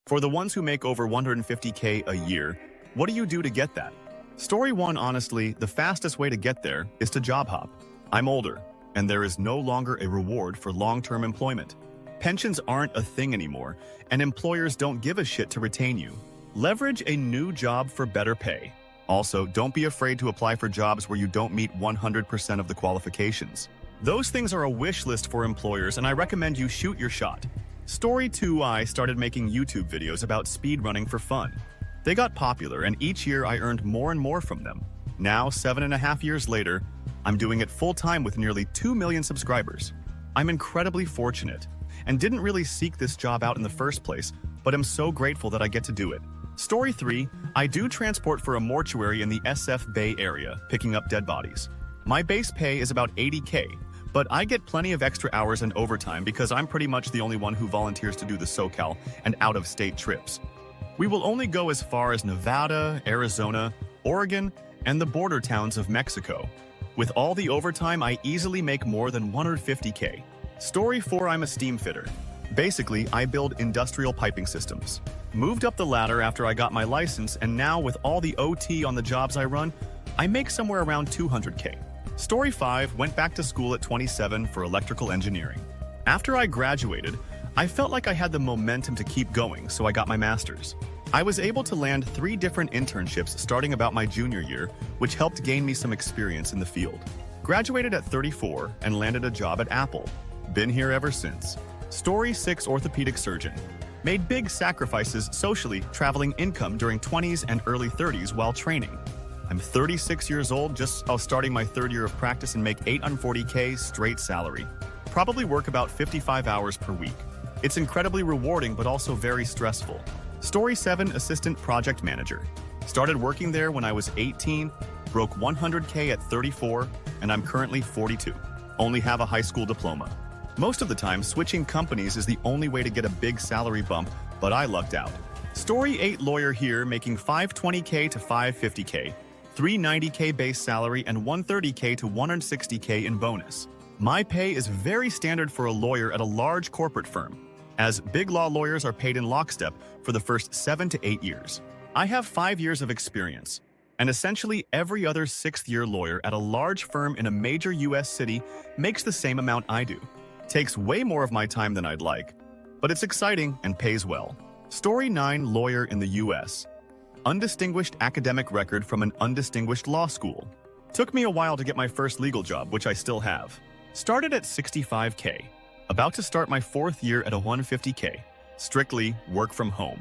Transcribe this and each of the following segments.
For the ones who make over 150K a year, what do you do to get that? Story 1, honestly, the fastest way to get there is to job hop. I'm older, and there is no longer a reward for long-term employment. Pensions aren't a thing anymore, and employers don't give a shit to retain you. Leverage a new job for better pay. Also, don't be afraid to apply for jobs where you don't meet 100% of the qualifications. Those things are a wish list for employers, and I recommend you shoot your shot. Story 2, I started making YouTube videos about speedrunning for fun. They got popular, and each year I earned more and more from them. Now, 7.5 years later, I'm doing it full-time with nearly 2 million subscribers. I'm incredibly fortunate, and didn't really seek this job out in the first place, but I'm so grateful that I get to do it. Story 3, I do transport for a mortuary in the SF Bay Area, picking up dead bodies. My base pay is about 80K, but I get plenty of extra hours and overtime because I'm pretty much the only one who volunteers to do the SoCal and out-of-state trips. We will only go as far as Nevada, Arizona, Oregon, and the border towns of Mexico. With all the overtime, I easily make more than 150K. Story 4, I'm a steam fitter. Basically, I build industrial piping systems. Moved up the ladder after I got my license, and now with all the OT on the jobs I run, I make somewhere around 200K. Story 5, went back to school at 27 for electrical engineering. After I graduated, I felt like I had the momentum to keep going, so I got my master's. I was able to land 3 different internships starting about my junior year, which helped gain me some experience in the field. Graduated at 34 and landed a job at Apple. Been here ever since. Story 6, orthopedic surgeon. Made big sacrifices socially, traveling income during 20s and early 30s while training. I'm 36 years old, just starting my 3rd year of practice, and make 840K straight salary. Probably work about 55 hours per week. It's incredibly rewarding, but also very stressful. Story 7, assistant project manager. Started working there when I was 18, broke 100K at 34, and I'm currently 42. Only have a high school diploma. Most of the time, switching companies is the only way to get a big salary bump, but I lucked out. Story 8, lawyer here, making 520K to 550K. 390K base salary and 130K to 160K in bonus. My pay is very standard for a lawyer at a large corporate firm, as big law lawyers are paid in lockstep for the first 7 to 8 years. I have 5 years of experience, and essentially every other 6th-year lawyer at a large firm in a major US city makes the same amount I do. Takes way more of my time than I'd like, but it's exciting and pays well. Story 9, lawyer in the US. Undistinguished academic record from an undistinguished law school. Took me a while to get my first legal job, which I still have. Started at 65K. About to start my 4th year at a 150K. Strictly work from home.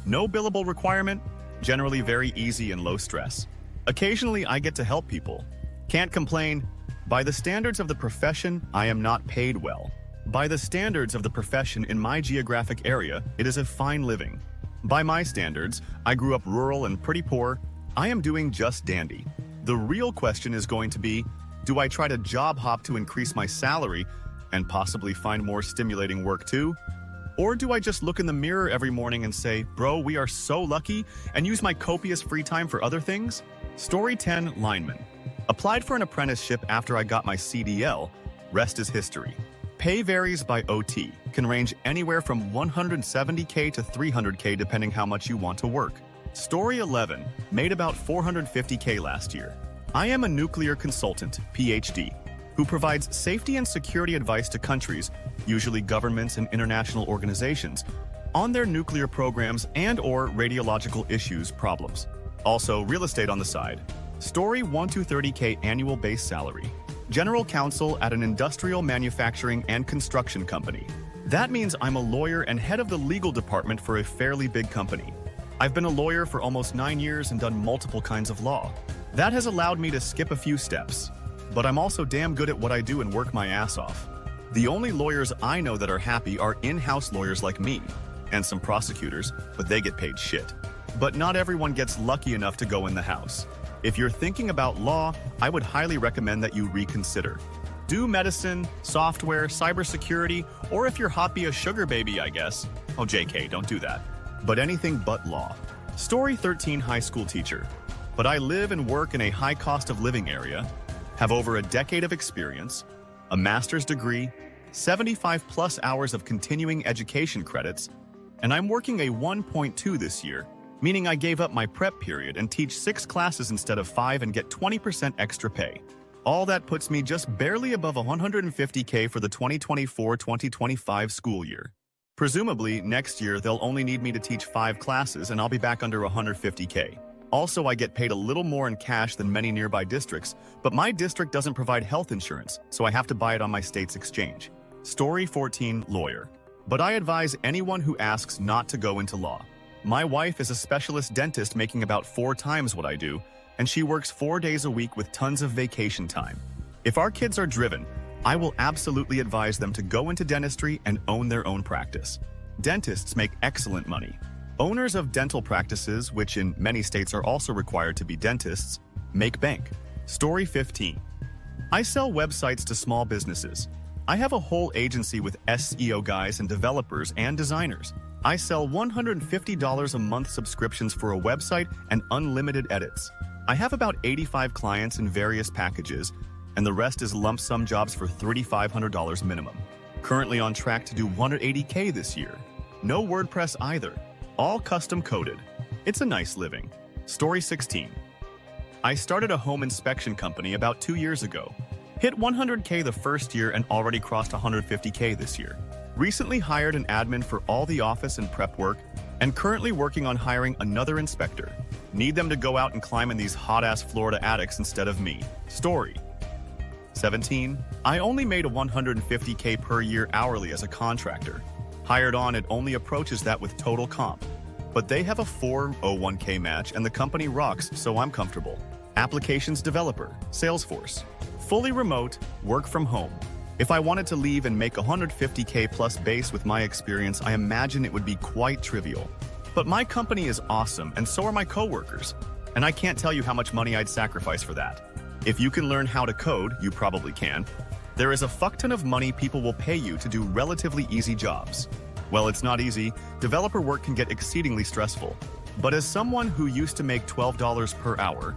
No billable requirement, generally very easy and low stress. Occasionally I get to help people. Can't complain. By the standards of the profession, I am not paid well. By the standards of the profession in my geographic area, it is a fine living. By my standards, I grew up rural and pretty poor. I am doing just dandy. The real question is going to be, do I try to job hop to increase my salary and possibly find more stimulating work too? Or do I just look in the mirror every morning and say, bro, we are so lucky, and use my copious free time for other things? Story 10, lineman. Applied for an apprenticeship after I got my CDL. Rest is history. Pay varies by OT, can range anywhere from 170K to 300K depending how much you want to work. Story 11, made about 450K last year. I am a nuclear consultant, PhD, who provides safety and security advice to countries, usually governments and international organizations, on their nuclear programs and/or radiological issues problems. Also, real estate on the side. Story 1 to 30K annual base salary. General counsel at an industrial manufacturing and construction company. That means I'm a lawyer and head of the legal department for a fairly big company. I've been a lawyer for almost 9 years and done multiple kinds of law. That has allowed me to skip a few steps. But I'm also damn good at what I do and work my ass off. The only lawyers I know that are happy are in-house lawyers like me, and some prosecutors, but they get paid shit. But not everyone gets lucky enough to go in the house. If you're thinking about law, I would highly recommend that you reconsider. Do medicine, software, cybersecurity, or if you're hobby a sugar baby, I guess. Oh, JK, don't do that. But anything but law. Story 13, high school teacher. But I live and work in a high cost of living area, have over a decade of experience, a master's degree, 75 plus hours of continuing education credits, and I'm working a 1.2 this year, meaning I gave up my prep period and teach 6 classes instead of 5 and get 20% extra pay. All that puts me just barely above $150K for the 2024-2025 school year. Presumably, next year they'll only need me to teach 5 classes and I'll be back under $150K. Also, I get paid a little more in cash than many nearby districts, but my district doesn't provide health insurance, so I have to buy it on my state's exchange. Story 14, lawyer. But I advise anyone who asks not to go into law. My wife is a specialist dentist making about 4 times what I do, and she works 4 days a week with tons of vacation time. If our kids are driven, I will absolutely advise them to go into dentistry and own their own practice. Dentists make excellent money. Owners of dental practices, which in many states are also required to be dentists, make bank. Story 15. I sell websites to small businesses. I have a whole agency with SEO guys and developers and designers. I sell $150 a month subscriptions for a website and unlimited edits. I have about 85 clients in various packages, and the rest is lump sum jobs for $3,500 minimum. Currently on track to do $180K this year. No WordPress either. All custom coded. It's a nice living. Story 16. I started a home inspection company about 2 years ago. Hit 100K the first year and already crossed 150K this year. Recently hired an admin for all the office and prep work, and currently working on hiring another inspector. Need them to go out and climb in these hot-ass Florida attics instead of me. Story 17. I only made a 150K per year hourly as a contractor. Hired on, it only approaches that with total comp. But they have a 401K match and the company rocks, so I'm comfortable. Applications developer, Salesforce. Fully remote, work from home. If I wanted to leave and make 150K plus base with my experience, I imagine it would be quite trivial. But my company is awesome, and so are my coworkers. And I can't tell you how much money I'd sacrifice for that. If you can learn how to code, you probably can. There is a fuck ton of money people will pay you to do relatively easy jobs. Well, it's not easy. Developer work can get exceedingly stressful. But as someone who used to make $12 per hour,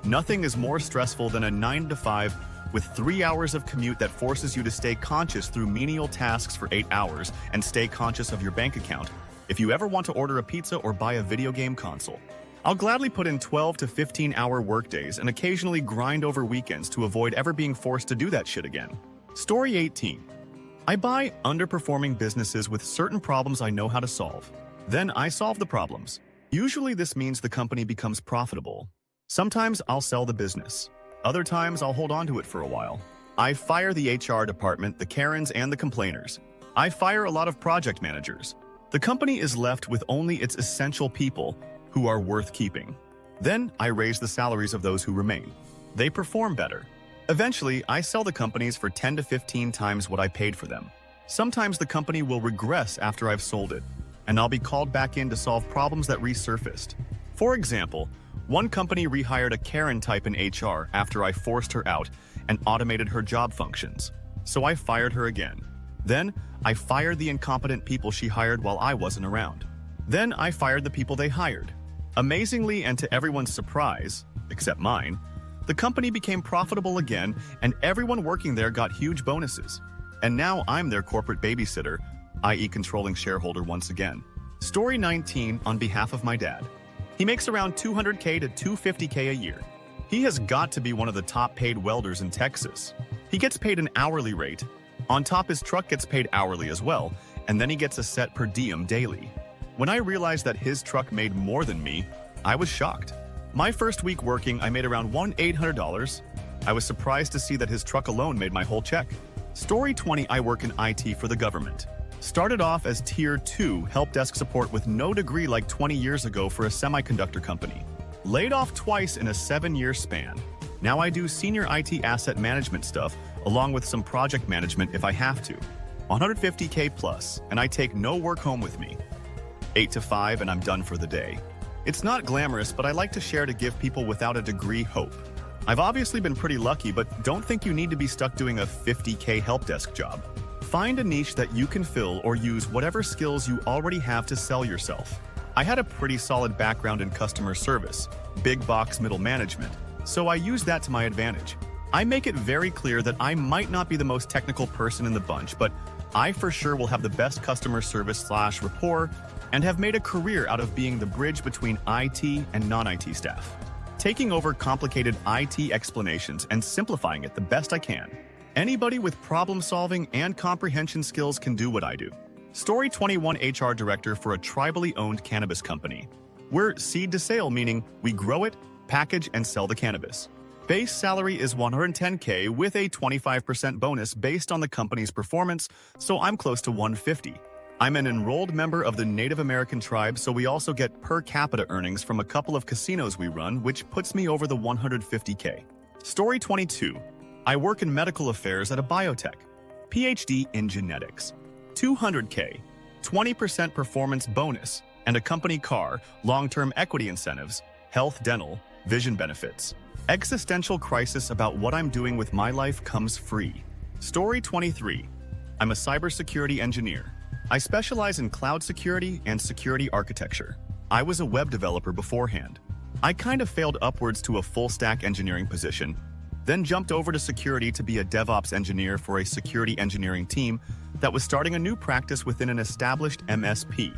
nothing is more stressful than a 9 to 5 with 3 hours of commute that forces you to stay conscious through menial tasks for 8 hours and stay conscious of your bank account if you ever want to order a pizza or buy a video game console. I'll gladly put in 12 to 15-hour workdays and occasionally grind over weekends to avoid ever being forced to do that shit again. Story 18. I buy underperforming businesses with certain problems I know how to solve. Then I solve the problems. Usually this means the company becomes profitable. Sometimes I'll sell the business. Other times I'll hold on to it for a while. I fire the HR department, the Karens, and the complainers. I fire a lot of project managers. The company is left with only its essential people who are worth keeping. Then I raise the salaries of those who remain. They perform better. Eventually, I sell the companies for 10 to 15 times what I paid for them. Sometimes the company will regress after I've sold it, and I'll be called back in to solve problems that resurfaced. For example, one company rehired a Karen type in HR after I forced her out and automated her job functions. So I fired her again. Then, I fired the incompetent people she hired while I wasn't around. Then I fired the people they hired. Amazingly, and to everyone's surprise, except mine, the company became profitable again and everyone working there got huge bonuses. And now I'm their corporate babysitter, i.e. controlling shareholder once again. Story 19 on behalf of my dad. He makes around $200K to $250K a year. He has got to be one of the top paid welders in Texas. He gets paid an hourly rate. On top, his truck gets paid hourly as well, and then he gets a set per diem daily. When I realized that his truck made more than me, I was shocked. My first week working, I made around $1,800. I was surprised to see that his truck alone made my whole check. Story 20, I work in IT for the government. Started off as Tier 2 help desk support with no degree like 20 years ago for a semiconductor company. Laid off twice in a 7-year span. Now I do senior IT asset management stuff, along with some project management if I have to. 150K plus, and I take no work home with me. 8 to 5 and I'm done for the day. It's not glamorous, but I like to share to give people without a degree hope. I've obviously been pretty lucky, but don't think you need to be stuck doing a 50K help desk job. Find a niche that you can fill or use whatever skills you already have to sell yourself. I had a pretty solid background in customer service, big box middle management, so I use that to my advantage. I make it very clear that I might not be the most technical person in the bunch, but I for sure will have the best customer service/rapport and have made a career out of being the bridge between IT and non-IT staff, taking over complicated IT explanations and simplifying it the best I can. Anybody with problem-solving and comprehension skills can do what I do. Story 21 HR Director for a tribally owned cannabis company. We're seed to sale, meaning we grow it, package, and sell the cannabis. Base salary is $110K with a 25% bonus based on the company's performance, so I'm close to $150. I'm an enrolled member of the Native American tribe, so we also get per capita earnings from a couple of casinos we run, which puts me over the $150K. Story 22. I work in medical affairs at a biotech. PhD in genetics. $200K, 20% performance bonus, and a company car, long-term equity incentives, health, dental, vision benefits. Existential crisis about what I'm doing with my life comes free. Story 23. I'm a cybersecurity engineer. I specialize in cloud security and security architecture. I was a web developer beforehand. I kind of failed upwards to a full-stack engineering position, then jumped over to security to be a DevOps engineer for a security engineering team that was starting a new practice within an established MSP.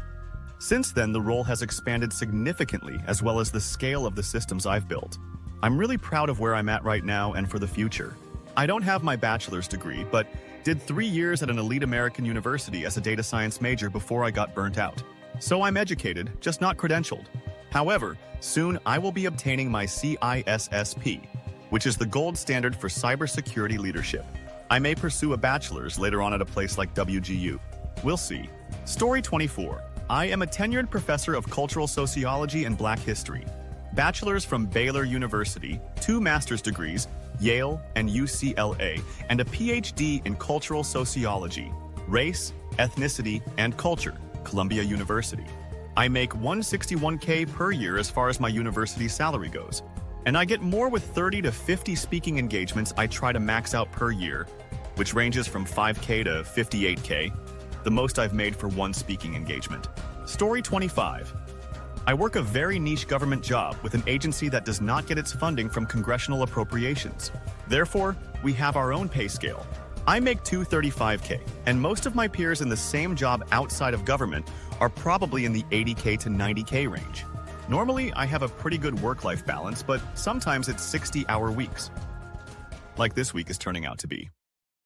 Since then, the role has expanded significantly, as well as the scale of the systems I've built. I'm really proud of where I'm at right now and for the future. I don't have my bachelor's degree, but did 3 years at an elite American university as a data science major before I got burnt out. So I'm just not credentialed. However, soon I will be obtaining my CISSP, which is the gold standard for cybersecurity leadership. I may pursue a bachelor's later on at a place like WGU. We'll see. Story 24. I am a tenured professor of cultural sociology and Black history. Bachelor's from Baylor University, 2 master's degrees, Yale and UCLA, and a PhD in cultural sociology, race, ethnicity, and culture, Columbia University. I make $161K per year as far as my university salary goes. And I get more with 30 to 50 speaking engagements I try to max out per year, which ranges from 5K to 58K, the most I've made for one speaking engagement. Story 25. I work a very niche government job with an agency that does not get its funding from congressional appropriations. Therefore, we have our own pay scale. I make $235K, and most of my peers in the same job outside of government are probably in the $80K to $90K range. Normally, I have a pretty good work-life balance, but sometimes it's 60-hour weeks, like this week is turning out to be.